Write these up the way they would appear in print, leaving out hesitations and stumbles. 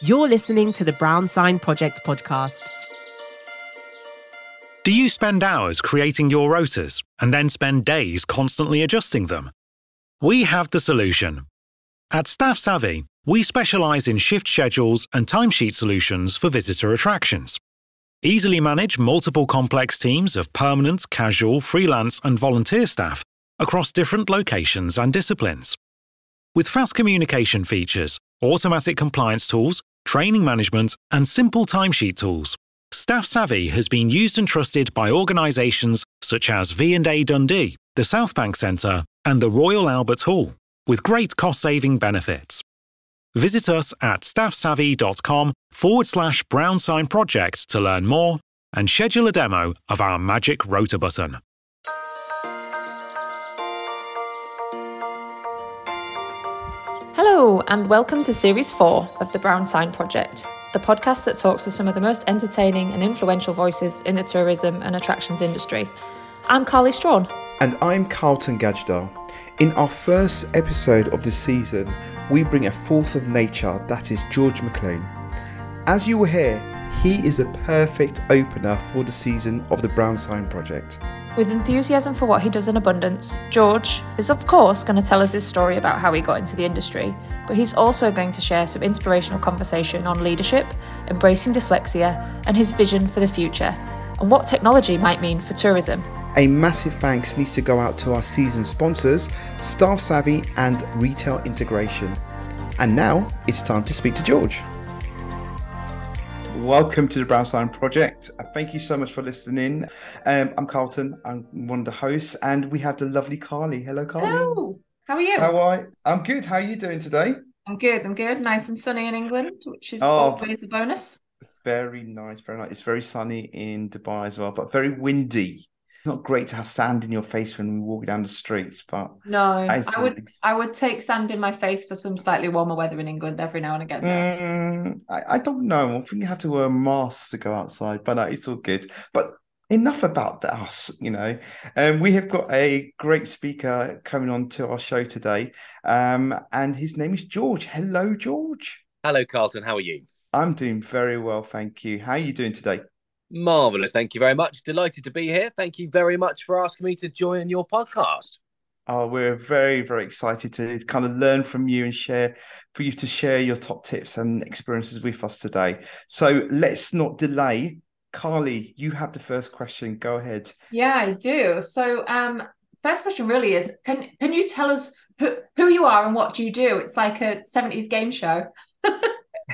You're listening to the Brown Sign Project podcast. Do you spend hours creating your rotas and then spend days constantly adjusting them? We have the solution. At Staff Savvy, we specialise in shift schedules and timesheet solutions for visitor attractions. Easily manage multiple complex teams of permanent, casual, freelance and volunteer staff across different locations and disciplines. With fast communication features, automatic compliance tools, training management and simple timesheet tools, Staff Savvy has been used and trusted by organisations such as V&A Dundee, the South Bank Centre and the Royal Albert Hall, with great cost-saving benefits. Visit us at staffsavvy.com/Brown Sign Project to learn more and schedule a demo of our magic rota button. Hello and welcome to Series 4 of the Brown Sign Project, the podcast that talks to some of the most entertaining and influential voices in the tourism and attractions industry. I'm Carly Strawn. And I'm Carlton Gajdar. In our first episode of the season, we bring a force of nature that is George McLean. As you will hear, he is a perfect opener for the season of the Brown Sign Project. With enthusiasm for what he does in abundance, George is of course going to tell us his story about how he got into the industry, but he's also going to share some inspirational conversation on leadership, embracing dyslexia, and his vision for the future, and what technology might mean for tourism. A massive thanks needs to go out to our season sponsors, Staff Savvy and Retail Integration. And now it's time to speak to George. Welcome to the Brown Sign Project. Thank you so much for listening. I'm Carlton. I'm one of the hosts, and we have the lovely Carly. Hello, Carly. Hello. How are you? I'm good. How are you doing today? I'm good. Nice and sunny in England, which is always a bonus. Very nice. Very nice. It's very sunny in Dubai as well, but very windy. Not great to have sand in your face when we walk down the streets, but no, I would take sand in my face for some slightly warmer weather in England every now and again. I don't know. I think you have to wear a mask to go outside, but it's all good. But enough about us, we have got a great speaker coming on to our show today, and his name is George. Hello, George. Hello, Carlton. How are you? I'm doing very well, thank you. How are you doing today? Marvellous. Thank you very much. Delighted to be here. Thank you very much for asking me to join your podcast. Oh, we're very, very excited to kind of learn from you and for you to share your top tips and experiences with us today. So let's not delay. Carly, you have the first question. Go ahead. Yeah, I do. So first question really is, can you tell us who you are and what you do? It's like a 70s game show.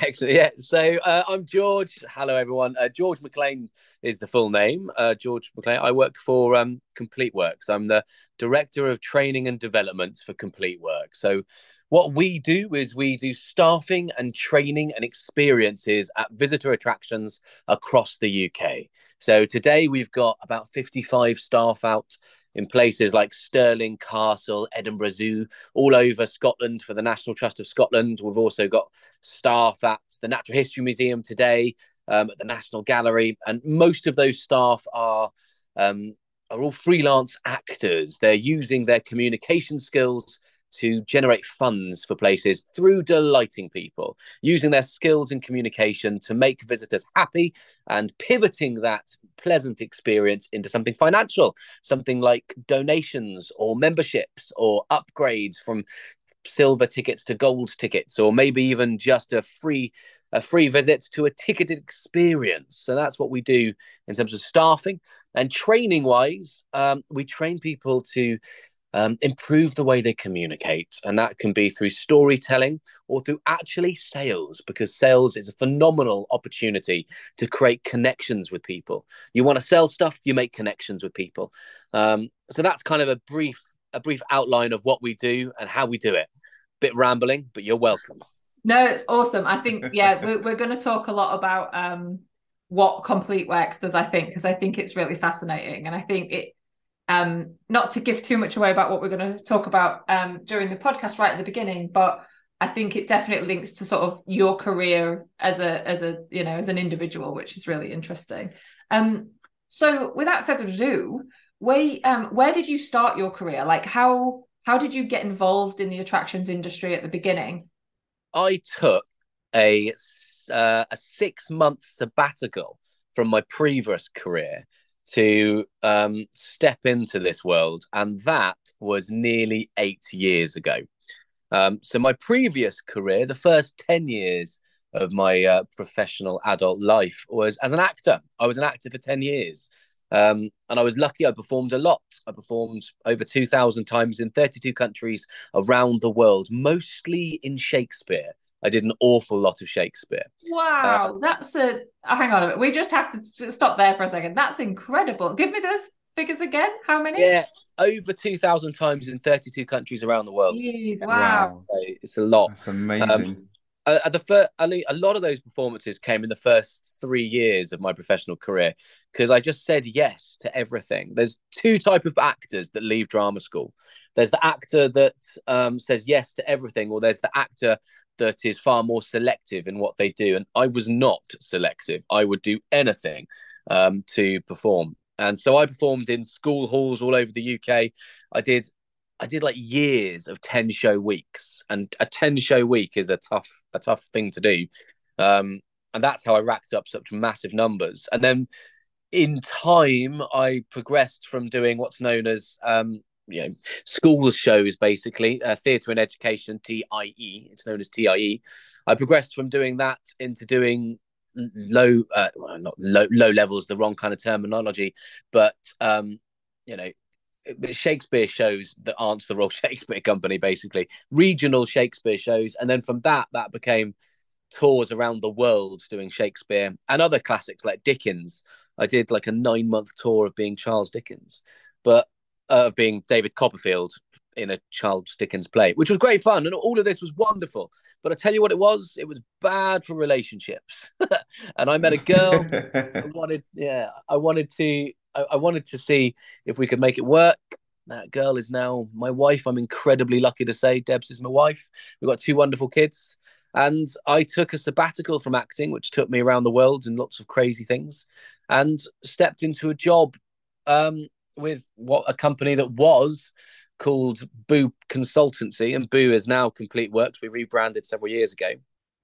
Excellent. Yeah. So I'm George. Hello, everyone. George McLean is the full name. George McLean. I work for Complete Works. I'm the Director of Training and Development for Complete Works. So what we do is we do staffing and training and experiences at visitor attractions across the UK. So today we've got about 55 staff out in places like Stirling Castle, Edinburgh Zoo, all over Scotland for the National Trust of Scotland. We've also got staff at the Natural History Museum today, at the National Gallery, and most of those staff are all freelance actors. They're using their communication skills to generate funds for places through delighting people, using their skills in communication to make visitors happy and pivoting that pleasant experience into something financial, something like donations or memberships or upgrades from silver tickets to gold tickets, or maybe even just a free visit to a ticketed experience. So that's what we do in terms of staffing. And training wise, we train people to improve the way they communicate, and that can be through storytelling or through actually sales, because sales is a phenomenal opportunity to create connections with people. You want to sell stuff, you make connections with people. So that's kind of a brief outline of what we do and how we do it. Bit rambling, but you're welcome. No, it's awesome. I think we're going to talk a lot about what Complete Works does, because I think it's really fascinating, and I think it not to give too much away about what we're going to talk about during the podcast right at the beginning, but I think it definitely links to sort of your career as an individual, which is really interesting. So without further ado, where did you start your career? Like how did you get involved in the attractions industry at the beginning? I took a a 6-month sabbatical from my previous career to step into this world, and that was nearly 8 years ago. So my previous career, the first 10 years of my professional adult life, was as an actor. I was an actor for 10 years. And I was lucky. I performed a lot. I performed over 2,000 times in 32 countries around the world, mostly in Shakespeare. I did an awful lot of Shakespeare. Wow, hang on a minute. We just have to stop there for a second. That's incredible. Give me those figures again. How many? Yeah, over 2,000 times in 32 countries around the world. Jeez, wow. So it's a lot. That's amazing. A lot of those performances came in the first 3 years of my professional career because I just said yes to everything. There's two types of actors that leave drama school. There's the actor that says yes to everything, or there's the actor that is far more selective in what they do. And I was not selective. I would do anything to perform. And so I performed in school halls all over the UK. I did like years of 10-show weeks, and a 10-show week is a tough thing to do. And that's how I racked up such massive numbers. And then in time, I progressed from doing what's known as school shows, basicly, theatre and education, TIE. It's known as TIE. I progressed from doing that into doing low levels, the wrong kind of terminology, but Shakespeare shows that aren't the Royal Shakespeare Company, basically regional Shakespeare shows. And then from that became tours around the world doing Shakespeare and other classics like Dickens. I did like a 9-month tour of being Charles Dickens, but of being David Copperfield in a Charles Dickens play, which was great fun. And all of this was wonderful. But I tell you what it was bad for relationships. And I met a girl. I wanted to see if we could make it work. That girl is now my wife. I'm incredibly lucky to say Debs is my wife. We've got 2 wonderful kids. And I took a sabbatical from acting, which took me around the world and lots of crazy things, and stepped into a job with a company that was called Boo Consultancy, and Boo is now Complete Works. We rebranded several years ago,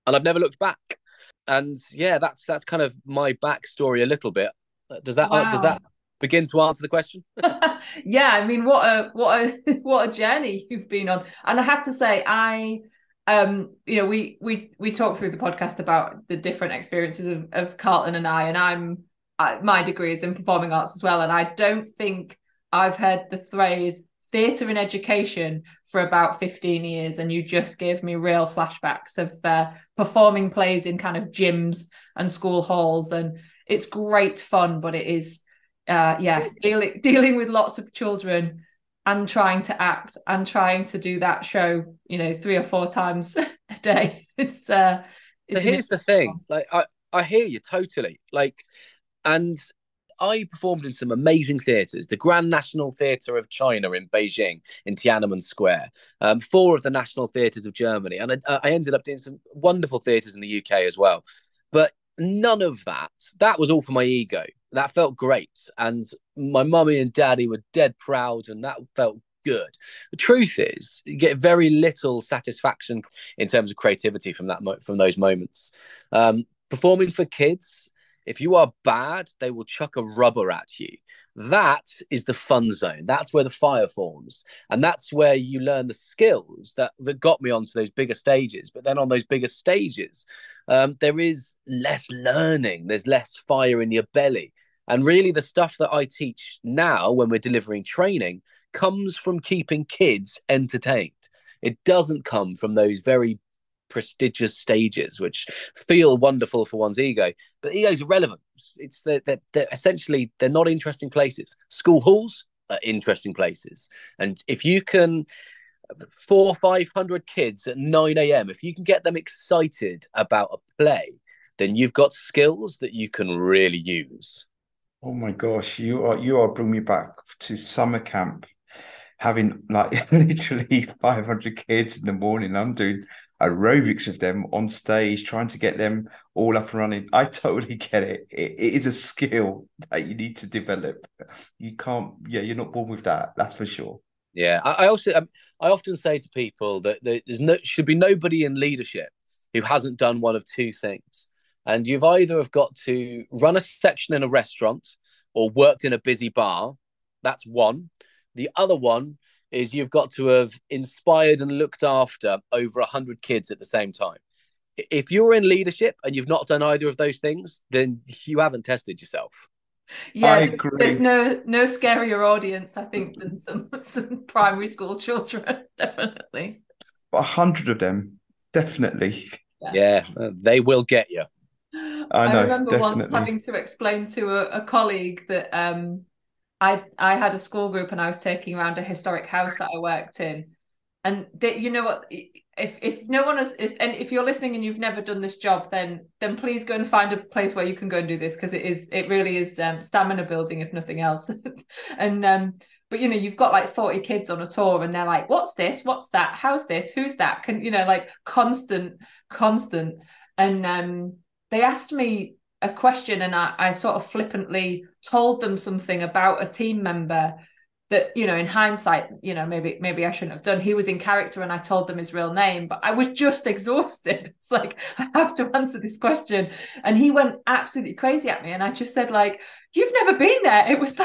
and I've never looked back. And yeah, that's kind of my backstory a little bit. Does that begin to answer the question? Yeah, I mean, what a journey you've been on. And I have to say, we talked through the podcast about the different experiences of Carlton and I, and my degree is in performing arts as well, and I don't think I've heard the phrase theatre and education for about 15 years, and you just gave me real flashbacks of performing plays in kind of gyms and school halls, and it's great fun, but it is dealing with lots of children and trying to act and trying to do that show 3 or 4 times a day. Here's the thing, like I hear you totally, like, and I performed in some amazing theatres, the Grand National Theatre of China in Beijing, in Tiananmen Square, 4 of the National Theatres of Germany. And I ended up doing some wonderful theatres in the UK as well. But none of that was all for my ego. That felt great. And my mummy and daddy were dead proud, and that felt good. The truth is, you get very little satisfaction in terms of creativity from those moments. Performing for kids, if you are bad, they will chuck a rubber at you. That is the fun zone. That's where the fire forms. And that's where you learn the skills that got me onto those bigger stages. But then on those bigger stages, there is less learning. There's less fire in your belly. And really the stuff that I teach now when we're delivering training comes from keeping kids entertained. It doesn't come from those very prestigious stages, which feel wonderful for one's ego, but ego is irrelevant. It's they're essentially, they're not interesting places. School halls are interesting places, and if you can 400 or 500 kids at 9 a.m, if you can get them excited about a play, then you've got skills that you can really use. Oh my gosh, you are bringing me back to summer camp, having like literally 500 kids in the morning. I'm doing aerobics with them on stage, trying to get them all up and running. I totally get it. It is a skill that you need to develop. You can't, you're not born with that. That's for sure. Yeah, I often say to people that should be nobody in leadership who hasn't done one of 2 things. And you've either have got to run a section in a restaurant or worked in a busy bar. That's one. The other one is you've got to have inspired and looked after over 100 kids at the same time. If you're in leadership and you've not done either of those things, then you haven't tested yourself. Yeah, I agree. there's no scarier audience, I think, than some primary school children, definitely. 100 of them, definitely. Yeah, they will get you. I know, remember definitely. once having to explain to a colleague that I had a school group and I was taking around a historic house that I worked in, and that, you know what, if no one has, if you're listening and you've never done this job, then please go and find a place where you can go and do this, because it really is stamina building, if nothing else. And but you know, you've got like 40 kids on a tour and they're like, what's this, what's that, how's this, who's that, can, you know, like constant. And they asked me a question and I sort of flippantly told them something about a team member that, you know, in hindsight, you know, maybe I shouldn't have done. He was in character and I told them his real name, but I was just exhausted. It's like, I have to answer this question. And he went absolutely crazy at me. And I just said, like, you've never been there. It was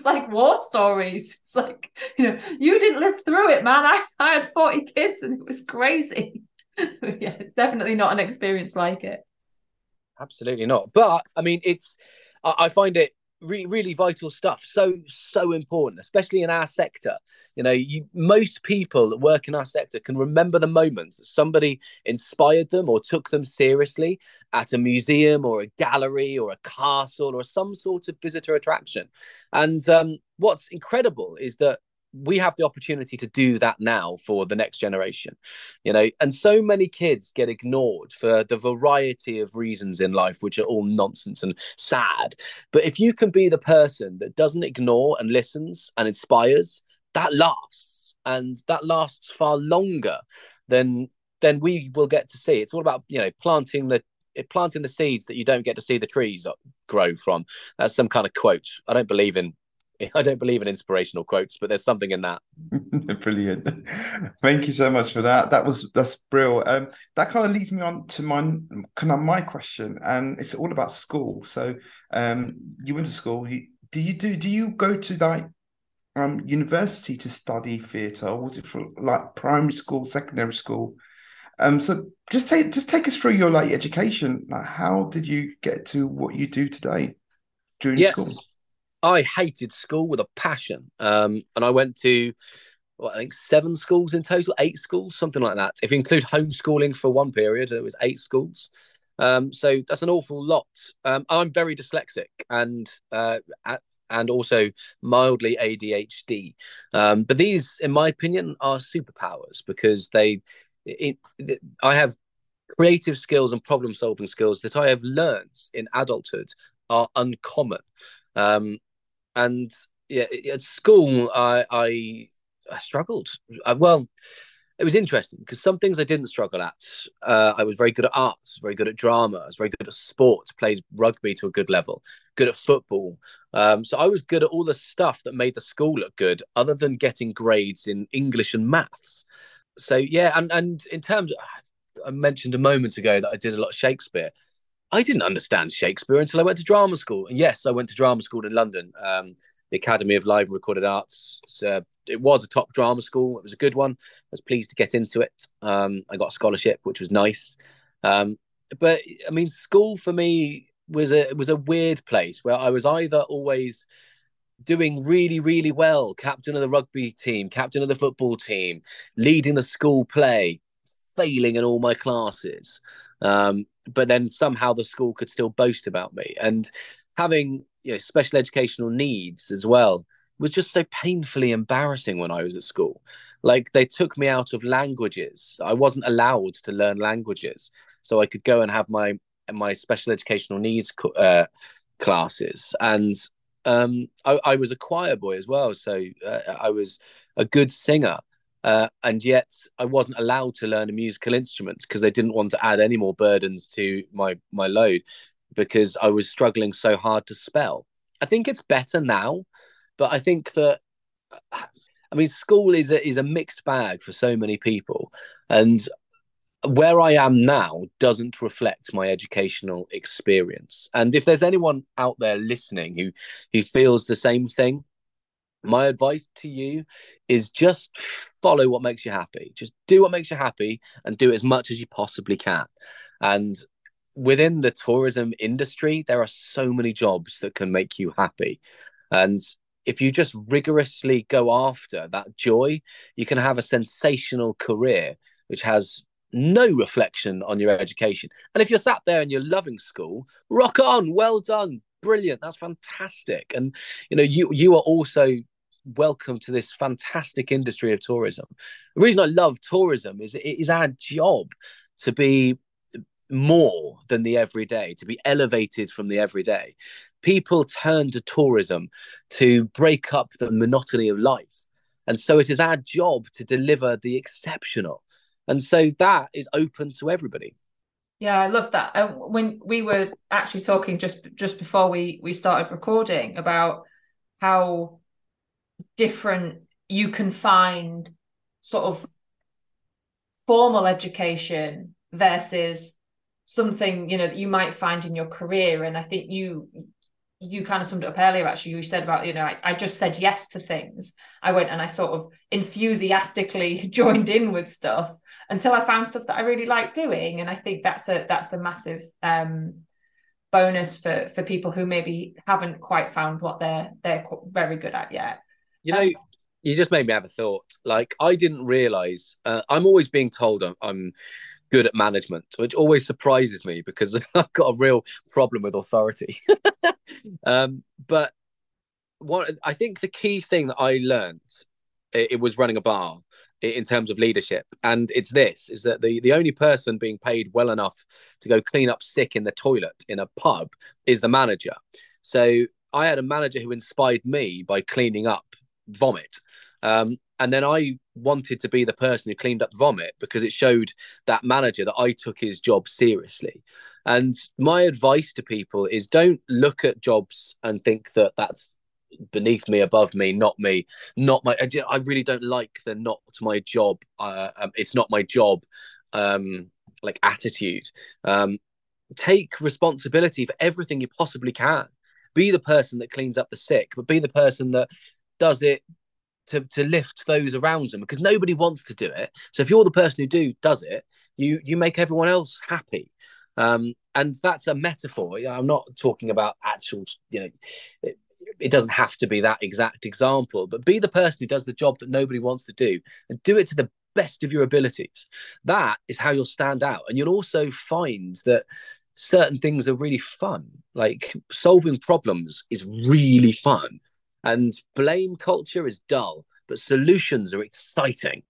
like war stories. It's like, you know, you didn't live through it, man. I had 40 kids and it was crazy. Yeah, it's definitely not an experience like it. Absolutely not. But I mean, I find it really vital stuff. So important, especially in our sector. You know, most people that work in our sector can remember the moments that somebody inspired them or took them seriously at a museum or a gallery or a castle or some sort of visitor attraction. And what's incredible is that we have the opportunity to do that now for the next generation, you know, and so many kids get ignored for the variety of reasons in life, which are all nonsense and sad. But if you can be the person that doesn't ignore and listens and inspires, that lasts, and that lasts far longer than we will get to see. It's all about, you know, planting the seeds that you don't get to see the trees grow from. That's some kind of quote. I don't believe in inspirational quotes, but there's something in that. Brilliant. Thank you so much for that. That's brilliant. That kind of leads me on to my question, and it's all about school. So you went to school. Do you go to like university to study theatre, or was it for like primary school, secondary school? So just take us through your like education. Like, how did you get to what you do today during school? I hated school with a passion. And I went to, I think 7 schools in total, 8 schools, something like that. If you include homeschooling for one period, it was 8 schools. So that's an awful lot. I'm very dyslexic and also mildly ADHD. But these, in my opinion, are superpowers because I have creative skills and problem-solving skills that I have learned in adulthood are uncommon. And yeah, at school, I struggled. Well, it was interesting because some things I didn't struggle at. I was very good at arts, very good at drama. I was very good at sport, played rugby to a good level, good at football. So I was good at all the stuff that made the school look good, other than getting grades in English and maths. So yeah, and in terms of, I mentioned a moment ago that I did a lot of Shakespeare. I didn't understand Shakespeare until I went to drama school. And yes, I went to drama school in London, the Academy of Live and Recorded Arts. So it was a top drama school. It was a good one. I was pleased to get into it. I got a scholarship, which was nice. But I mean, school for me was a weird place where I was either always doing really, really well, captain of the rugby team, captain of the football team, leading the school play, failing in all my classes. But then somehow the school could still boast about me. And having, you know, special educational needs as well was just so painfully embarrassing when I was at school. Like, they took me out of languages. I wasn't allowed to learn languages. So I could go and have my special educational needs classes. And I was a choir boy as well. So I was a good singer. And yet I wasn't allowed to learn a musical instrument because they didn't want to add any more burdens to my load because I was struggling so hard to spell. I think it's better now, but I think that, I mean, school is a mixed bag for so many people. And where I am now doesn't reflect my educational experience. And if there's anyone out there listening who feels the same thing, my advice to you is just follow what makes you happy. Just do what makes you happy and do as much as you possibly can. And within the tourism industry, there are so many jobs that can make you happy. And if you just rigorously go after that joy, you can have a sensational career which has no reflection on your education. And if you're sat there and you're loving school, rock on, well done, brilliant, that's fantastic. And you are also welcome to this fantastic industry of tourism. The reason I love tourism is it is our job to be more than the everyday, to be elevated from the everyday. People turn to tourism to break up the monotony of life. And so it is our job to deliver the exceptional. And so that is open to everybody. Yeah, I love that. When we were actually talking just before we started recording about how different you can find sort of formal education versus something, that you might find in your career. And I think you kind of summed it up earlier, actually. You said about, I just said yes to things. I went and I sort of enthusiastically joined in with stuff until I found stuff that I really like doing. And I think that's a massive bonus for people who maybe haven't quite found what they're very good at yet. You just made me have a thought. Like, I didn't realize, I'm always being told I'm good at management, which always surprises me because I've got a real problem with authority. But I think the key thing that I learned, it was running a bar in terms of leadership. And it's this, is that the only person being paid well enough to go clean up sick in the toilet in a pub is the manager. So I had a manager who inspired me by cleaning up vomit. And then I wanted to be the person who cleaned up the vomit because it showed that manager that I took his job seriously. And my advice to people is don't look at jobs and think that that's beneath me, above me, not me, not my. I really don't like the not my job. It's not my job, like attitude. Take responsibility for everything you possibly can. Be the person that cleans up the sick, but be the person that does it to lift those around them, because nobody wants to do it. So if you're the person who does it, you make everyone else happy. And that's a metaphor. I'm not talking about actual, it doesn't have to be that exact example, but be the person who does the job that nobody wants to do and do it to the best of your abilities. That is how you'll stand out. And you'll also find that certain things are really fun. Like solving problems is really fun. And blame culture is dull, but solutions are exciting.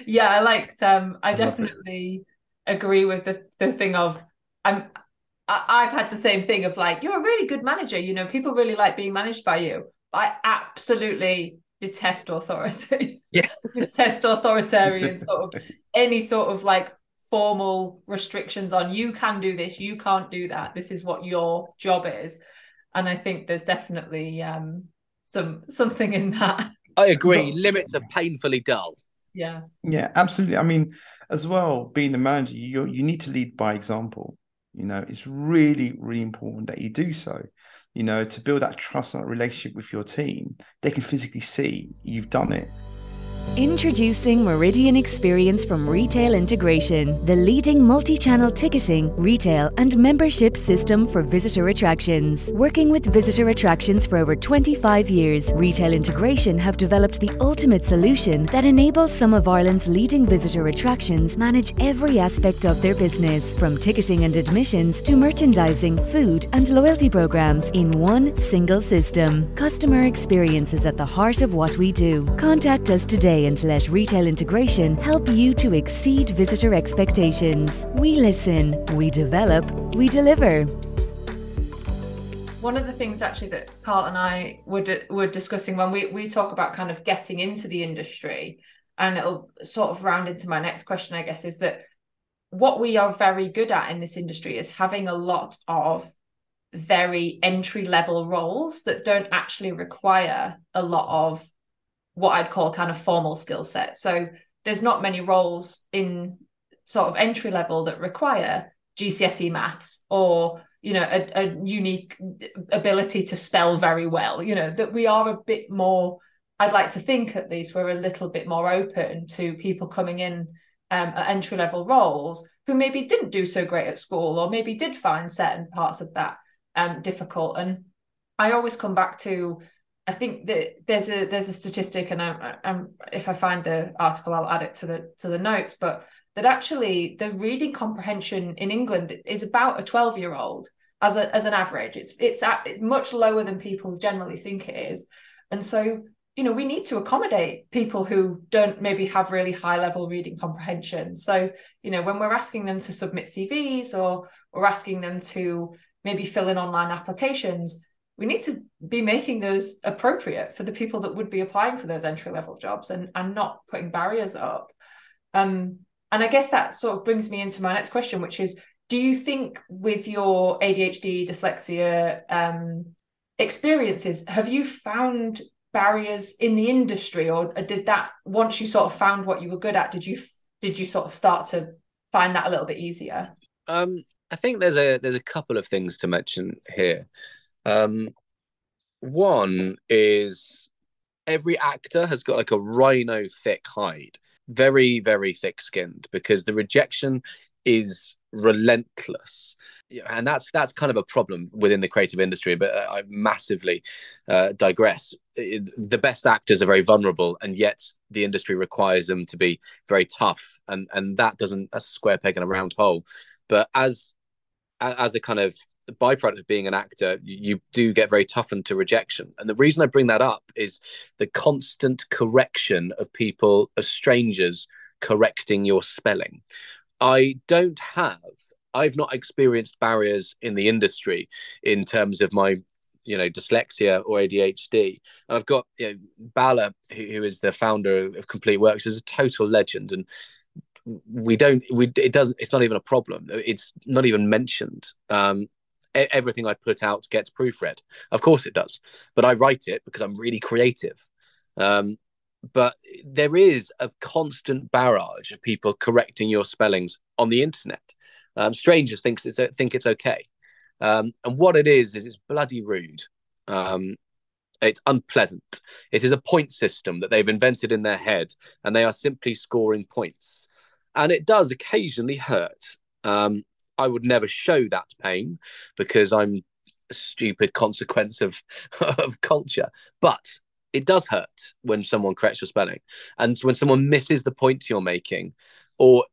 Yeah, I liked. I definitely agree with the thing of I've had the same thing of like, you're a really good manager. People really like being managed by you. I absolutely detest authority. Yeah, detest authoritarian sort of any sort of like formal restrictions on you can do this, you can't do that. This is what your job is. And I think there's definitely something in that. I agree. Limits are painfully dull. Yeah, absolutely. I mean, as well, being a manager, you need to lead by example. It's really, really important that you do so. To build that trust and that relationship with your team, they can physically see you've done it. Introducing Meridian Experience from Retail Integration, the leading multi-channel ticketing, retail and membership system for visitor attractions. Working with visitor attractions for over 25 years, Retail Integration have developed the ultimate solution that enables some of Ireland's leading visitor attractions manage every aspect of their business, from ticketing and admissions to merchandising, food and loyalty programs in one single system. Customer experience is at the heart of what we do. Contact us today and let Retail Integration help you to exceed visitor expectations. We listen, we develop, we deliver. One of the things actually that Carl and I were discussing when we talk about kind of getting into the industry, and it'll sort of round into my next question, I guess, is that what we are very good at in this industry is having a lot of very entry-level roles that don't actually require a lot of what I'd call kind of formal skill set. So there's not many roles in sort of entry level that require GCSE maths or, a unique ability to spell very well, that we are a bit more, I'd like to think at least we're a little bit more open to people coming in at entry level roles who maybe didn't do so great at school or maybe did find certain parts of that difficult. And I always come back to, I think that there's a statistic, and I'm if I find the article, I'll add it to the notes, but that actually the reading comprehension in England is about a 12-year-old as an average. It's much lower than people generally think it is. And so, we need to accommodate people who don't maybe have really high level reading comprehension. So, when we're asking them to submit CVs or we're asking them to maybe fill in online applications, we need to be making those appropriate for the people that would be applying for those entry level jobs and not putting barriers up. And I guess that sort of brings me into my next question, which is, do you think with your ADHD, dyslexia experiences, have you found barriers in the industry, or did that, once you sort of found what you were good at, did you sort of start to find that a little bit easier? I think there's a couple of things to mention here. One is every actor has got like a rhino thick hide, very, very thick skinned, because the rejection is relentless. And that's kind of a problem within the creative industry, but I massively digress. The best actors are very vulnerable, and yet the industry requires them to be very tough, and that's a square peg in a round hole. But as a kind of byproduct of being an actor, you do get very toughened to rejection. And the reason I bring that up is the constant correction of people, as strangers, correcting your spelling. I've not experienced barriers in the industry in terms of my, dyslexia or ADHD. And I've got Bala, who is the founder of Complete Works, is a total legend, and it's not even a problem. It's not even mentioned. Everything I put out gets proofread. Of course it does, but I write it because I'm really creative. But there is a constant barrage of people correcting your spellings on the internet. Strangers think it's okay. And what it is it's bloody rude. It's unpleasant. It is a point system that they've invented in their head, and they are simply scoring points. And it does occasionally hurt. I would never show that pain because I'm a stupid consequence of culture. But it does hurt when someone corrects your spelling, and when someone misses the point you're making or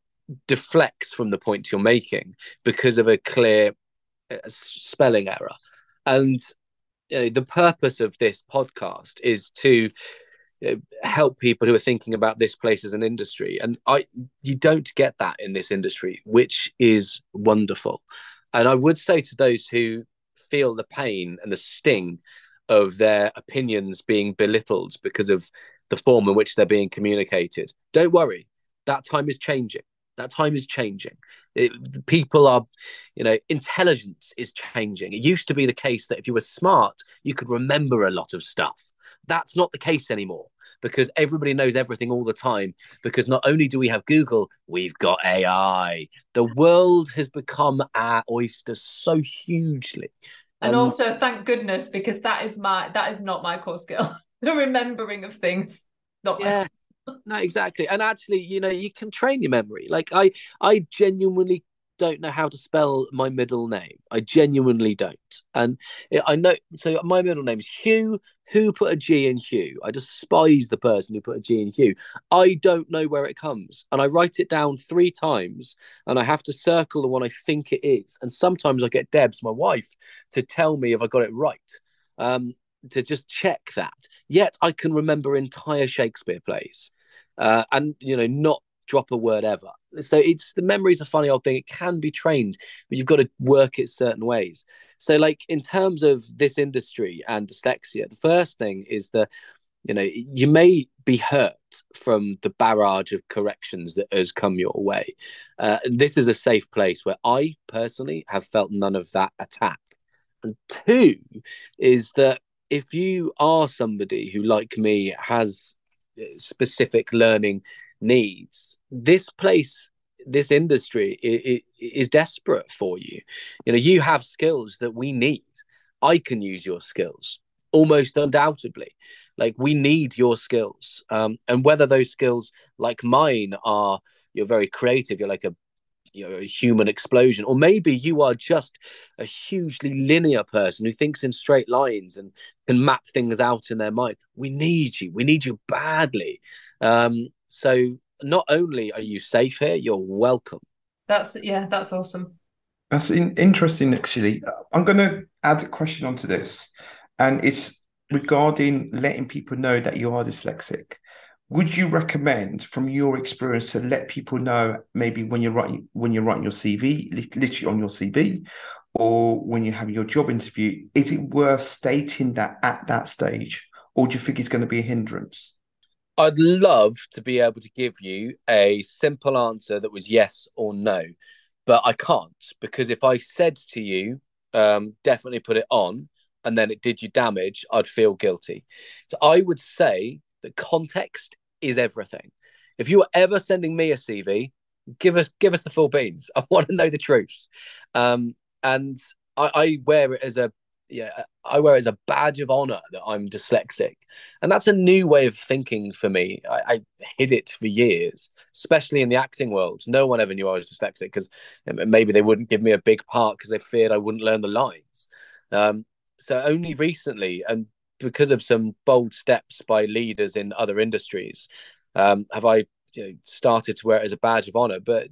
deflects from the point you're making because of a clear spelling error. And the purpose of this podcast is to help people who are thinking about this place as an industry. And you don't get that in this industry, which is wonderful. And I would say to those who feel the pain and the sting of their opinions being belittled because of the form in which they're being communicated, don't worry, that time is changing. That time is changing. People are, intelligence is changing. It used to be the case that if you were smart, you could remember a lot of stuff. That's not the case anymore, because everybody knows everything all the time, because not only do we have Google, we've got AI. The world has become our oyster so hugely. And also, thank goodness, because that is not my core skill. The remembering of things, not my No, exactly. And actually, you can train your memory. Like I genuinely don't know how to spell my middle name. I genuinely don't. And I know, so my middle name is Hugh. Who put a G in Hugh? I despise the person who put a G in Hugh. I don't know where it comes. And I write it down 3 times, and I have to circle the one I think it is. And sometimes I get Debs, my wife, to tell me if I got it right. To just check that. Yet I can remember entire Shakespeare plays, and not drop a word ever. So the memory's a funny old thing. It can be trained, but you've got to work it certain ways. So, like in terms of this industry and dyslexia, the first thing is that you may be hurt from the barrage of corrections that has come your way. This is a safe place where I personally have felt none of that attack. And 2 is that if you are somebody who, like me, has specific learning needs, this place this industry is desperate for you. You know, you have skills that we need. I can use your skills almost undoubtedly. Like, we need your skills, and whether those skills, like mine, are you're very creative, you're like a human explosion, or maybe you are just a hugely linear person who thinks in straight lines and can map things out in their mind. We need you badly. So not only are you safe here, you're welcome. That's awesome. That's interesting, actually. I'm going to add a question onto this, and it's regarding letting people know that you are dyslexic. Would you recommend, from your experience, to let people know maybe when you're writing your CV, literally on your CV, or when you have your job interview? Is it worth stating that at that stage, or do you think it's going to be a hindrance? I'd love to be able to give you a simple answer that was yes or no, but I can't, because if I said to you, definitely put it on, and then it did you damage, I'd feel guilty. So I would say that context is everything. If you were ever sending me a CV, give us the full beans. I want to know the truth. And I wear it as a badge of honor that I'm dyslexic. And that's a new way of thinking for me. I hid it for years, especially in the acting world. No one ever knew I was dyslexic because maybe they wouldn't give me a big part because they feared I wouldn't learn the lines. So only recently, and because of some bold steps by leaders in other industries, have I started to wear it as a badge of honor. But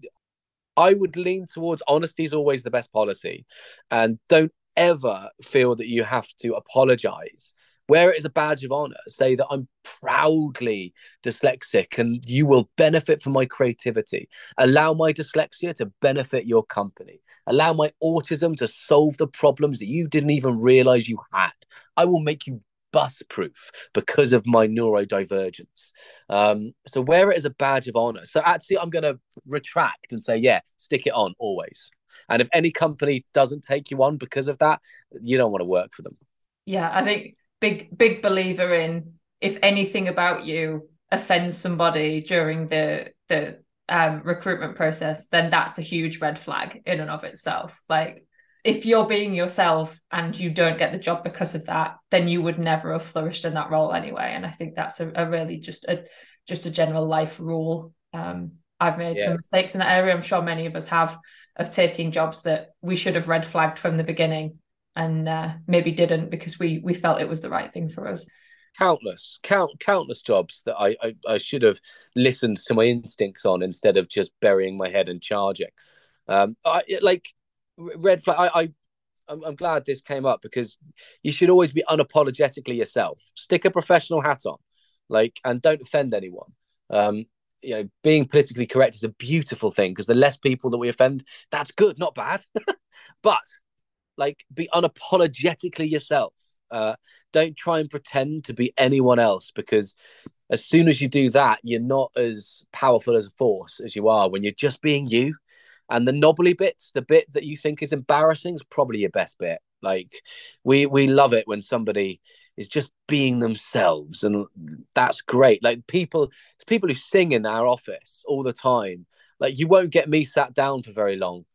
I would lean towards honesty is always the best policy, and don't ever feel that you have to apologize. Wear it as a badge of honor. Say that I'm proudly dyslexic and you will benefit from my creativity. Allow my dyslexia to benefit your company. Allow my autism to solve the problems that you didn't even realize you had. I will make you bus proof because of my neurodivergence. So wear it as a badge of honor. So actually, I'm going to retract and say, yeah, stick it on always. And if any company doesn't take you on because of that, you don't want to work for them. Yeah, I think big believer in, if anything about you offends somebody during the recruitment process, then that's a huge red flag in and of itself. Like, if you're being yourself and you don't get the job because of that, then you would never have flourished in that role anyway. And I think that's a really just a general life rule. I've made some mistakes in that area. I'm sure many of us have, of taking jobs that we should have red flagged from the beginning and maybe didn't because we felt it was the right thing for us. Countless jobs that I should have listened to my instincts on instead of just burying my head and charging. Red flag. I'm glad this came up because you should always be unapologetically yourself. Stick a professional hat on, and don't offend anyone. Being politically correct is a beautiful thing because the less people that we offend, that's good, not bad. But be unapologetically yourself. Don't try and pretend to be anyone else, because as soon as you do that, you're not as powerful as a force as you are when you're just being you. And the knobbly bits, the bit that you think is embarrassing, is probably your best bit. We love it when somebody is just being themselves, and that's great. People who sing in our office all the time. You won't get me sat down for very long.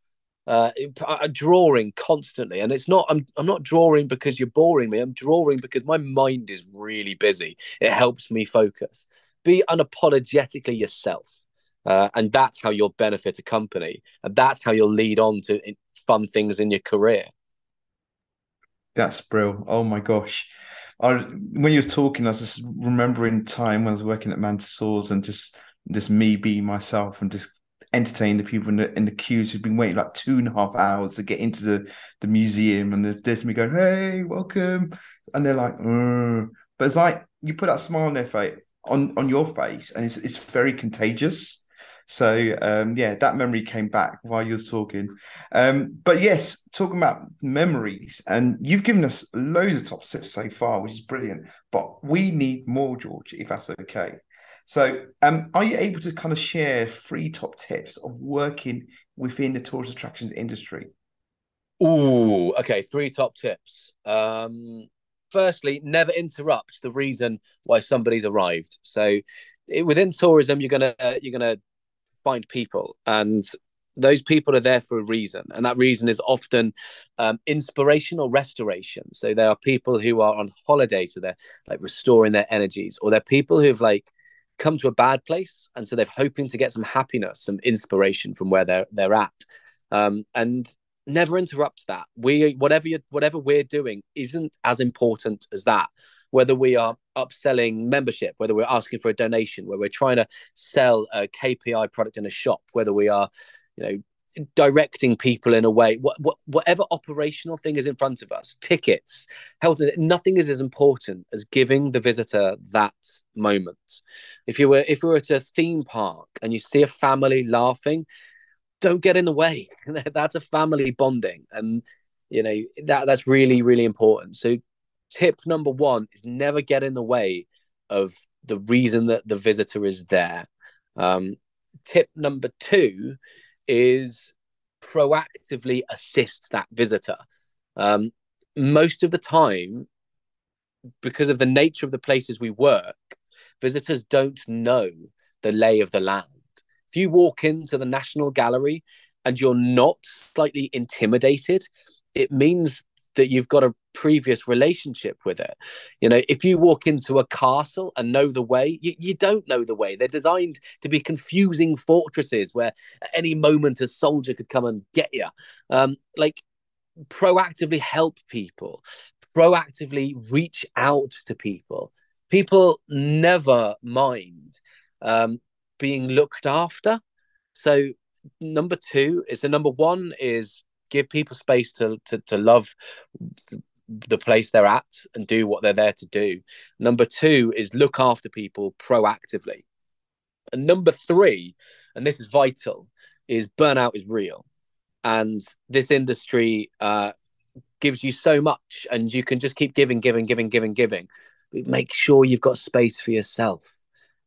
Drawing constantly, and it's not. I'm not drawing because you're boring me. I'm drawing because my mind is really busy. It helps me focus. Be unapologetically yourself. And that's how you'll benefit a company. And that's how you'll lead on to fun things in your career. That's brilliant. Oh my gosh. When you were talking, I was just remembering time when I was working at Mantersores and just me being myself and just entertaining the people in the queues who've been waiting 2.5 hours to get into the museum, and there's me going, hey, welcome. And they're like, but it's you put that smile on their face, on your face, and it's very contagious. So that memory came back while you was talking. But yes, talking about memories, and you've given us loads of top tips so far, which is brilliant. But we need more, George, if that's okay. So are you able to kind of share 3 top tips of working within the tourist attractions industry? Ooh, okay, 3 top tips. Firstly, never interrupt the reason why somebody's arrived. So within tourism, you're gonna find people, and those people are there for a reason, and that reason is often inspiration or restoration. So there are people who are on holiday, so they're like restoring their energies, or they're people who've like come to a bad place, and so they're hoping to get some happiness, some inspiration from where they're at, and never interrupt that. Whatever we're doing isn't as important as that. Whether we are upselling membership, whether we're asking for a donation, whether we're trying to sell a KPI product in a shop, whether we are, directing people in a way, whatever operational thing is in front of us, tickets, health, nothing is as important as giving the visitor that moment. If we were at a theme park and you see a family laughing, don't get in the way. That's a family bonding, and that's really, really important. So tip number one is never get in the way of the reason that the visitor is there. Tip number two is proactively assist that visitor. Most of the time, because of the nature of the places we work, visitors don't know the lay of the land. If you walk into the National Gallery and you're not slightly intimidated, it means that you've got a previous relationship with it. If you walk into a castle and know the way, you don't know the way. They're designed to be confusing fortresses where at any moment a soldier could come and get you. Proactively help people, proactively reach out to people. People never mind being looked after. So number one is give people space to love the place they're at and do what they're there to do. Number two is look after people proactively. And number three, and this is vital, is burnout is real. And this industry gives you so much, and you can just keep giving. But make sure you've got space for yourself.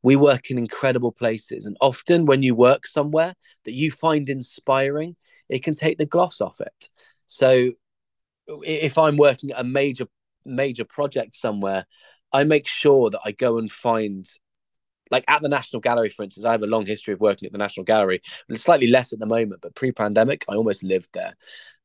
We work in incredible places, and often when you work somewhere that you find inspiring, it can take the gloss off it. So if I'm working at a major project somewhere, I make sure that I go and find, like at the National Gallery, for instance. I have a long history of working at the National Gallery, slightly less at the moment, but pre-pandemic, I almost lived there.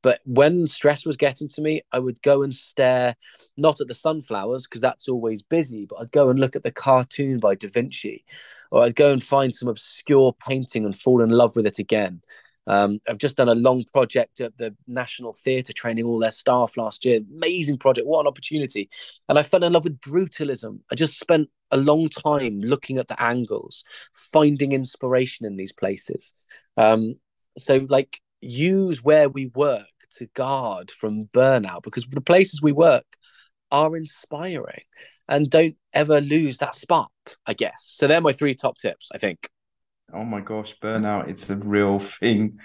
But when stress was getting to me, I would go and stare, not at the sunflowers, because that's always busy, but I'd go and look at the cartoon by Da Vinci, or I'd go and find some obscure painting and fall in love with it again. I've just done a long project at the National Theatre, training all their staff last year. Amazing project. What an opportunity. And I fell in love with brutalism. I just spent a long time looking at the angles, finding inspiration in these places. So use where we work to guard from burnout, because the places we work are inspiring, and don't ever lose that spark, I guess. So they're my three top tips, I think. Oh my gosh, burnout, it's a real thing.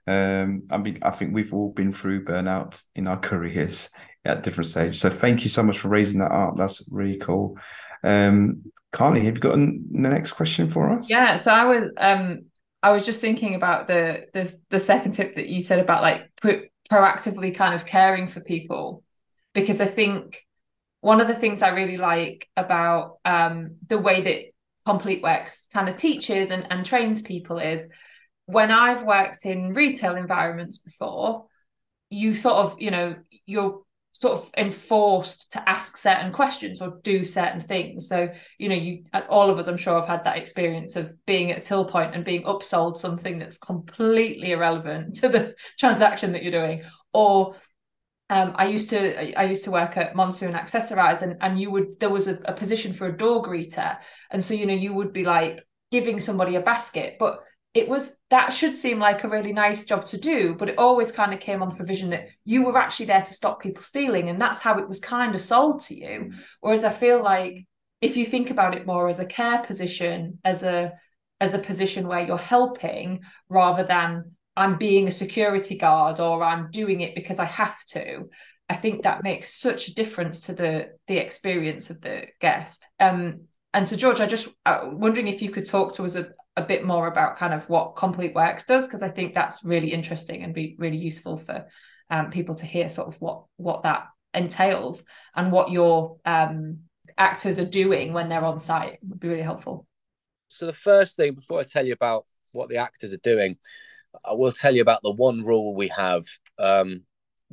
I think we've all been through burnout in our careers at different stages. So thank you so much for raising that up. That's really cool. Carly, have you got the next question for us? Yeah, so I was just thinking about the second tip that you said about proactively kind of caring for people, because I think one of the things I really like about the way that Complete Works kind of teaches and trains people is, when I've worked in retail environments before, you sort of, you're sort of enforced to ask certain questions or do certain things. So, all of us, I'm sure, have had that experience of being at a till point and being upsold something that's completely irrelevant to the transaction that you're doing. Or I used to work at Monsoon Accessorize, and there was a position for a door greeter, and so you would be like giving somebody a basket, but that should seem like a really nice job to do, but it always kind of came on the provision that you were actually there to stop people stealing, and that's how it was kind of sold to you. Whereas I feel like if you think about it more as a care position, as a position where you're helping, rather than I'm being a security guard or I'm doing it because I have to, I think that makes such a difference to the experience of the guest. And so, George, I just wondering if you could talk to us a bit more about kind of what Complete Works does, because I think that's really interesting and be really useful for people to hear sort of what that entails and what your actors are doing when they're on site. It would be really helpful. So the first thing, before I tell you about what the actors are doing, I will tell you about the one rule we have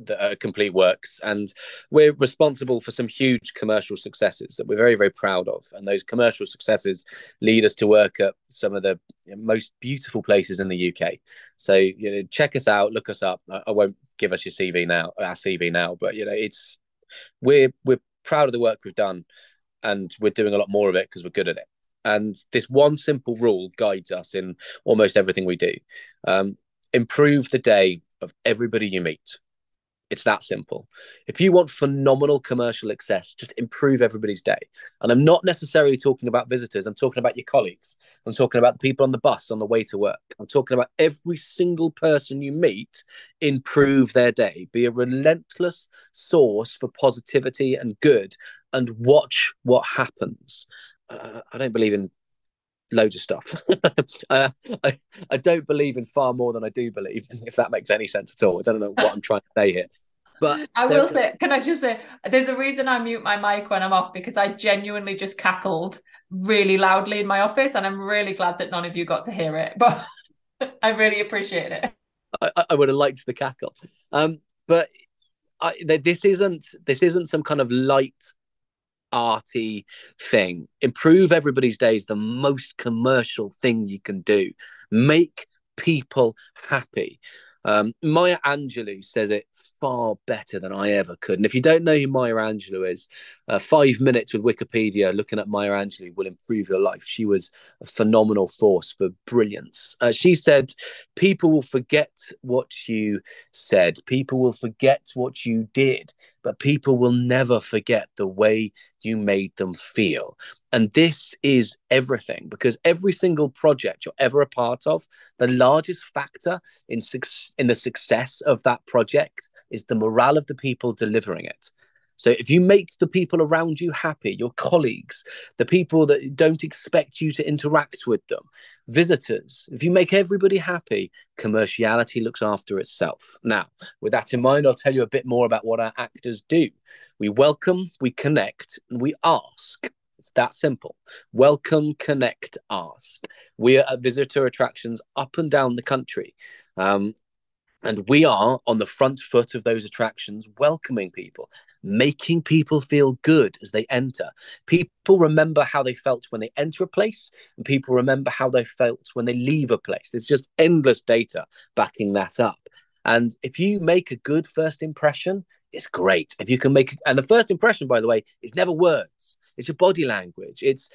that Complete Works, and we're responsible for some huge commercial successes that we're very, very proud of. And those commercial successes lead us to work at some of the most beautiful places in the UK. So, check us out, look us up. I won't give us our CV now, but we're proud of the work we've done, and we're doing a lot more of it because we're good at it. And this one simple rule guides us in almost everything we do. Improve the day of everybody you meet. It's that simple. If you want phenomenal commercial success, just improve everybody's day. And I'm not necessarily talking about visitors. I'm talking about your colleagues. I'm talking about the people on the bus on the way to work. I'm talking about every single person you meet. Improve their day. Be a relentless source for positivity and good, and watch what happens. I don't believe in loads of stuff. I don't believe in far more than I do believe, if that makes any sense at all. I don't know what I'm trying to say here. But I will say, can I just say, there's a reason I mute my mic when I'm off, because I genuinely just cackled really loudly in my office, and I'm really glad that none of you got to hear it, but I really appreciate it. I would have liked the cackle. But this isn't some kind of light arty thing. Improve everybody's day is the most commercial thing you can do. Make people happy. Maya Angelou says it far better than I ever could. And if you don't know who Maya Angelou is, 5 minutes with Wikipedia looking at Maya Angelou will improve your life. She was a phenomenal force for brilliance. She said, people will forget what you said, people will forget what you did, but people will never forget the way you made them feel. And this is everything, because every single project you're ever a part of, the largest factor in the success of that project is the morale of the people delivering it. So if you make the people around you happy, your colleagues, the people that don't expect you to interact with them, visitors, if you make everybody happy, commerciality looks after itself. Now, with that in mind, I'll tell you a bit more about what our actors do. We welcome, we connect, and we ask. It's that simple. Welcome, connect, ask. We are at visitor attractions up and down the country. And we are on the front foot of those attractions, welcoming people, making people feel good as they enter. People remember how they felt when they enter a place, and people remember how they felt when they leave a place. There's just endless data backing that up. And if you make a good first impression, it's great. If you can and the first impression, by the way, is never words. It's your body language. It's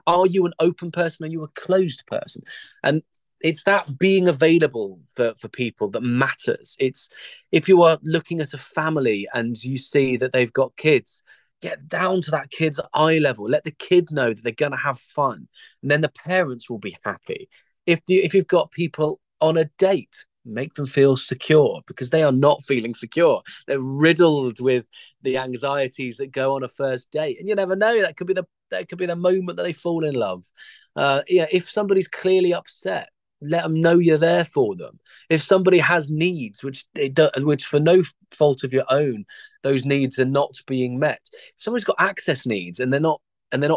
are you an open person? Are you a closed person? And it's that being available for people that matters. It's if you are looking at a family and you see that they've got kids, get down to that kid's eye level. Let the kid know that they're going to have fun. And then the parents will be happy. If you've got people on a date, make them feel secure, because they are not feeling secure. They're riddled with the anxieties that go on a first date. And you never know, that could be the moment that they fall in love. If somebody's clearly upset, let them know you're there for them. If somebody has needs, which for no fault of your own, those needs are not being met. If somebody's got access needs and they're not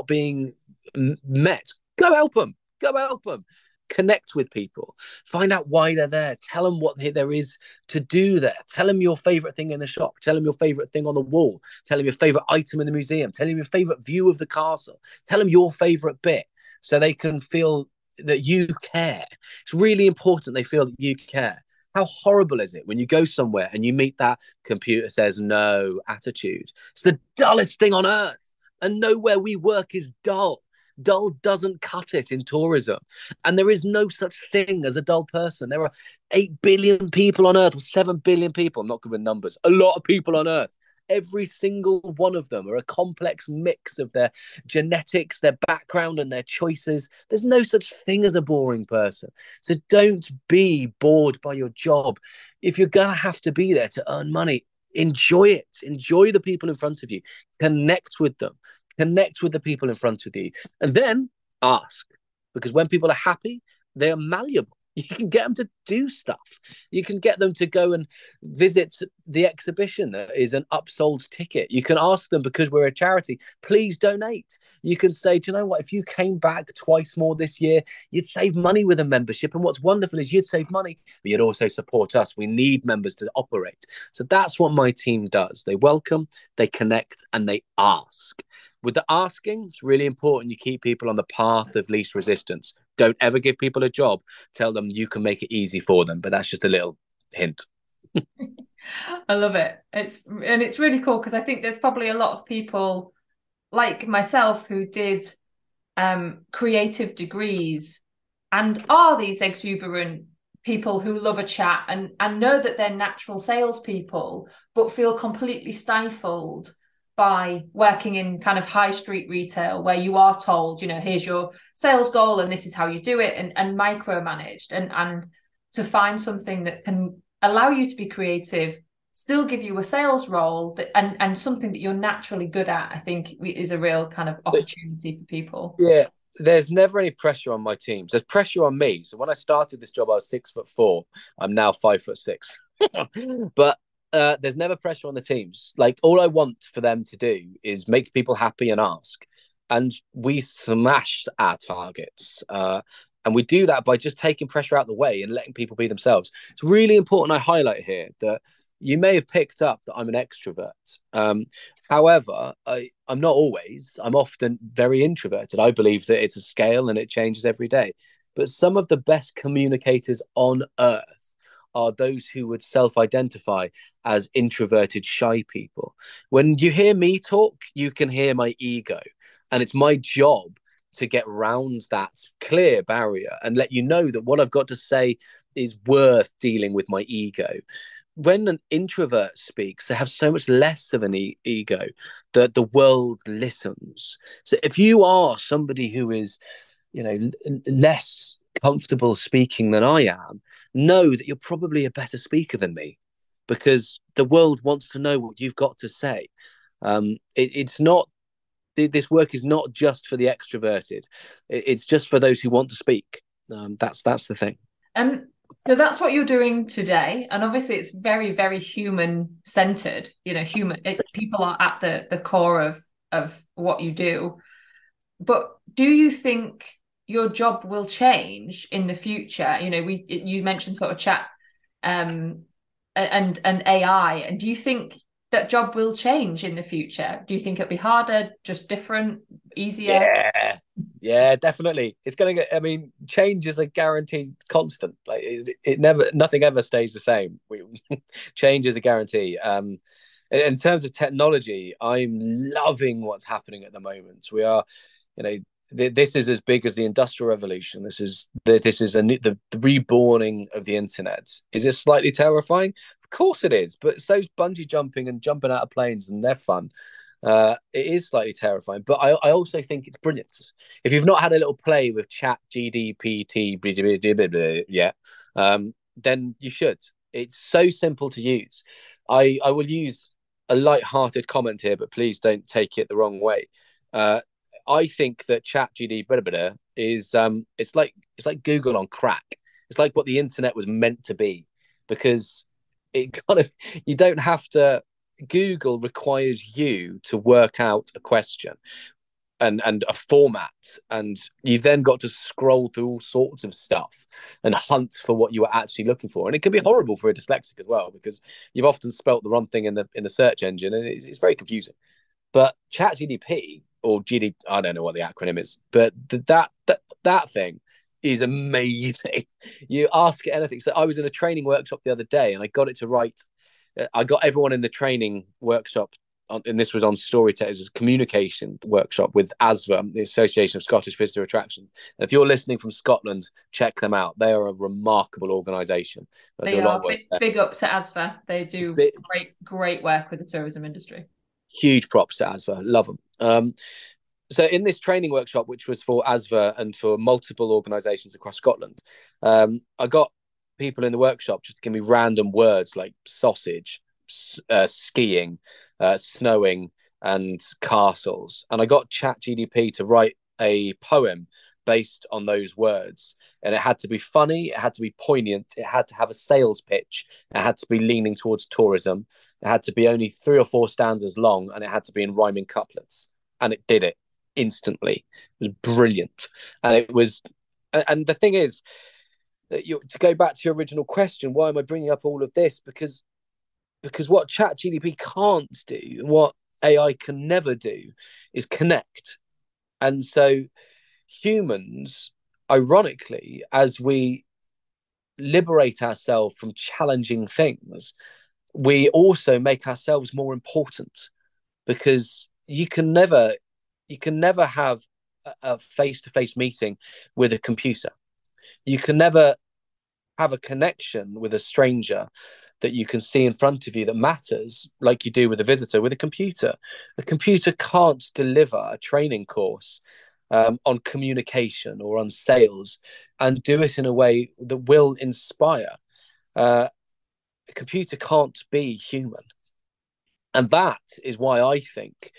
being met, go help them. Connect with people. Find out why they're there. Tell them what there is to do there. Tell them your favorite thing in the shop. Tell them your favorite thing on the wall. Tell them your favorite item in the museum. Tell them your favorite view of the castle. Tell them your favorite bit, so they can feel that you care. It's really important they feel that you care. How horrible is it when you go somewhere and you meet that computer says no attitude? It's the dullest thing on earth. And nowhere we work is dull. Dull doesn't cut it in tourism. And there is no such thing as a dull person. There are 8 billion people on earth, or 7 billion people. I'm not good with numbers. A lot of people on earth. Every single one of them are a complex mix of their genetics, their background, and their choices. There's no such thing as a boring person. So don't be bored by your job. If you're going to have to be there to earn money, enjoy it. Enjoy the people in front of you. Connect with them. Connect with the people in front of you. And then ask. Because when people are happy, they are malleable. You can get them to do stuff. You can get them to go and visit the exhibition that is an upsold ticket. You can ask them, because we're a charity, please donate. You can say, do you know what? If you came back twice more this year, you'd save money with a membership. And what's wonderful is you'd save money, but you'd also support us. We need members to operate. So that's what my team does. They welcome, they connect, and they ask. With the asking, it's really important you keep people on the path of least resistance. Don't ever give people a job. Tell them you can make it easy for them. But that's just a little hint. I love it. It's really cool, because I think there's probably a lot of people like myself who did creative degrees and are these exuberant people who love a chat and know that they're natural salespeople, but feel completely stifled by working in kind of high street retail, where you are told, here's your sales goal and this is how you do it, and micromanaged, and to find something that can allow you to be creative, still give you a sales role, and something that you're naturally good at, I think is a real kind of opportunity for people. Yeah, there's never any pressure on my teams. There's pressure on me. So when I started this job, I was 6'4". I'm now 5'6". But there's never pressure on the teams. Like, all I want for them to do is make people happy and ask. And we smash our targets. And we do that by just taking pressure out of the way and letting people be themselves. It's really important I highlight here that you may have picked up that I'm an extrovert. However, I'm not always. I'm often very introverted. I believe that it's a scale and it changes every day. But some of the best communicators on earth are those who would self-identify as introverted, shy people. When you hear me talk, you can hear my ego. And it's my job to get round that clear barrier and let you know that what I've got to say is worth dealing with my ego. When an introvert speaks, they have so much less of an ego that the world listens. So if you are somebody who is, less comfortable speaking than I am, know that you're probably a better speaker than me, because the world wants to know what you've got to say. It's not, this work is not just for the extroverted. It's just for those who want to speak. That's the thing. So that's what you're doing today, and obviously it's very, very human centered. People are at the core of what you do. But do you think your job will change in the future? You mentioned sort of chat and AI, and do you think that job will change in the future? Do you think it'll be harder, just different, easier? Yeah, definitely. It's going to get, change is a guaranteed constant. Like nothing ever stays the same. Change is a guarantee. In terms of technology, I'm loving what's happening at the moment. We are, this is as big as the Industrial Revolution. This is the reborning of the internet. Is it slightly terrifying? Of course it is, but so's bungee jumping and jumping out of planes, and they're fun. It is slightly terrifying, but I also think it's brilliant. If you've not had a little play with Chat GDPT yet, then you should. It's so simple to use. I will use a light-hearted comment here, but please don't take it the wrong way. I think that Chat GDPT is it's like Google on crack. It's like what the internet was meant to be, because it you don't have to. Google requires you to work out a question and a format, and you then got to scroll through all sorts of stuff and hunt for what you were actually looking for. And it can be horrible for a dyslexic as well, because you've often spelt the wrong thing in the search engine, and it's very confusing. But ChatGDP or GD, I don't know what the acronym is, but that thing is amazing. You ask it anything. So I was in a training workshop the other day, and I got it to write. I got everyone in the training workshop, and this was on Storytellers' communication workshop with ASVA, the Association of Scottish Visitor Attractions. And if you're listening from Scotland, check them out. They are a remarkable organisation. They are big up to ASVA. They do great work with the tourism industry. Huge props to ASVA. Love them. So in this training workshop, which was for ASVA and for multiple organisations across Scotland, I got people in the workshop just to give me random words like sausage, skiing, snowing, and castles. And I got ChatGPT to write a poem based on those words. And it had to be funny, it had to be poignant, it had to have a sales pitch, it had to be leaning towards tourism, it had to be only 3 or 4 stanzas long, and it had to be in rhyming couplets. And it did it instantly. It was brilliant. And the thing is, to go back to your original question, why am I bringing up all of this? Because what ChatGPT can't do, and what AI can never do, is connect. And so humans, ironically, as we liberate ourselves from challenging things, we also make ourselves more important, because you can never have a face-to-face meeting with a computer. You can never have a connection with a stranger that you can see in front of you that matters, like you do with a visitor, with a computer. A computer can't deliver a training course on communication or on sales and do it in a way that will inspire. A computer can't be human. And that is why I think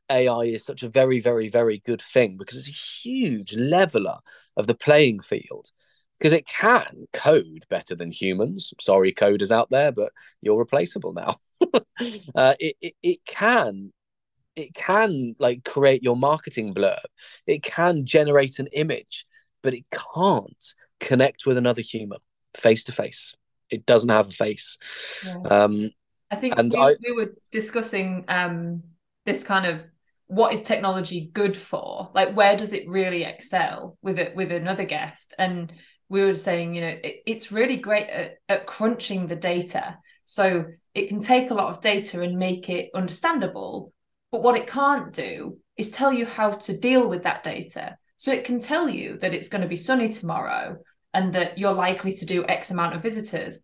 AI is such a very, very, very good thing, because it's a huge leveler of the playing field, because it can code better than humans. Sorry, coders out there, but you're replaceable now. It can like create your marketing blurb. It can generate an image, but it can't connect with another human face to face. It doesn't have a face. Yeah. I think we were discussing this kind of, what is technology good for? Like, where does it really excel with another guest? And we were saying, it's really great at crunching the data. So it can take a lot of data and make it understandable. But what it can't do is tell you how to deal with that data. So it can tell you that it's going to be sunny tomorrow and that you're likely to do X amount of visitors.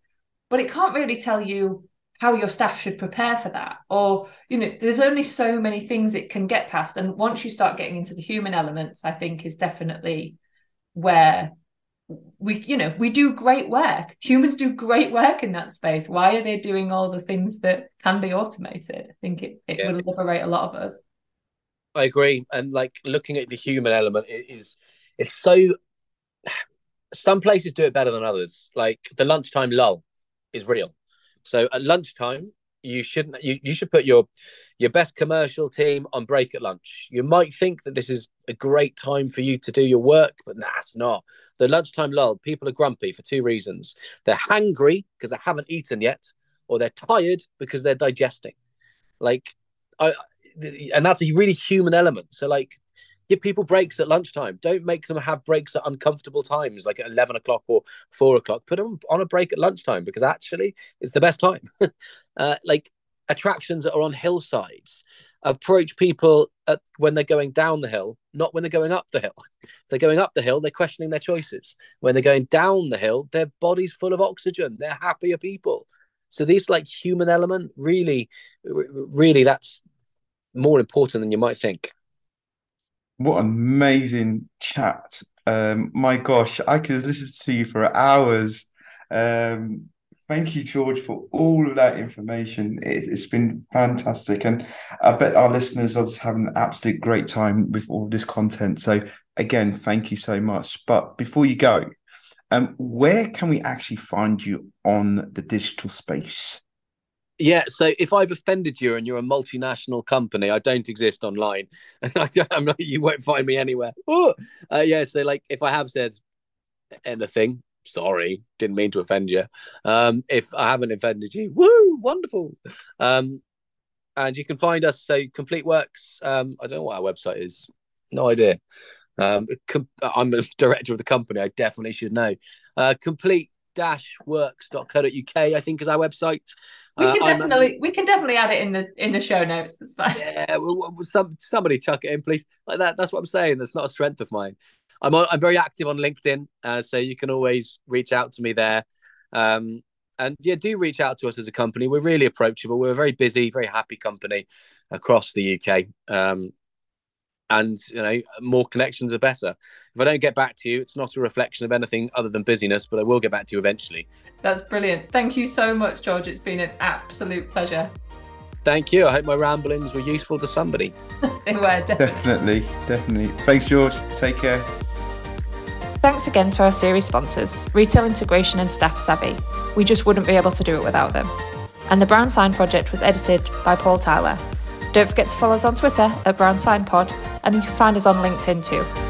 But it can't really tell you how your staff should prepare for that. Or, there's only so many things it can get past. And once you start getting into the human elements, I think is definitely where we do great work. Humans do great work in that space. Why are they doing all the things that can be automated? I think it will liberate a lot of us. I agree. And like, looking at the human element, it's so, some places do it better than others. Like the lunchtime lull is real. So at lunchtime, you should put your best commercial team on break at lunch. You might think that this is a great time for you to do your work, but nah, it's not. The lunchtime lull, people are grumpy for 2 reasons. They're hangry because they haven't eaten yet, or they're tired because they're digesting. And that's a really human element. So like, give people breaks at lunchtime. Don't make them have breaks at uncomfortable times, like at 11 o'clock or 4 o'clock. Put them on a break at lunchtime, because actually it's the best time. Like attractions that are on hillsides. Approach people when they're going down the hill, not when they're going up the hill. If they're going up the hill, they're questioning their choices. When they're going down the hill, their body's full of oxygen. They're happier people. So these like human element, really, really, that's more important than you might think. What an amazing chat. My gosh, I could listen to you for hours. Thank you, George, for all of that information. It's been fantastic. And I bet our listeners are just having an absolute great time with all this content. So again, thank you so much. But before you go, where can we actually find you on the digital space? Yeah, so if I've offended you and you're a multinational company, I don't exist online, and you won't find me anywhere. Yeah, so like if I have said anything, sorry, didn't mean to offend you. If I haven't offended you, woo, wonderful. And you can find us, so Complete Works. I don't know what our website is, no idea. I'm the director of the company, I definitely should know. Complete-works.co.uk, I think, is our website. We can definitely add it in the show notes. It's fine. Yeah, somebody chuck it in, please. Like that. That's what I'm saying. That's not a strength of mine. I'm very active on LinkedIn, so you can always reach out to me there. And yeah, do reach out to us as a company. We're really approachable. We're a very busy, very happy company across the UK. And more connections are better. If I don't get back to you, it's not a reflection of anything other than busyness, but I will get back to you eventually. That's brilliant. Thank you so much, George. It's been an absolute pleasure. Thank you. I hope my ramblings were useful to somebody. They were, definitely. Definitely. Thanks, George. Take care. Thanks again to our series sponsors, Retail Integration and Staff Savvy. We just wouldn't be able to do it without them. And the Brown Sign Project was edited by Paul Tyler. Don't forget to follow us on Twitter at Brown Sign Pod, and you can find us on LinkedIn too.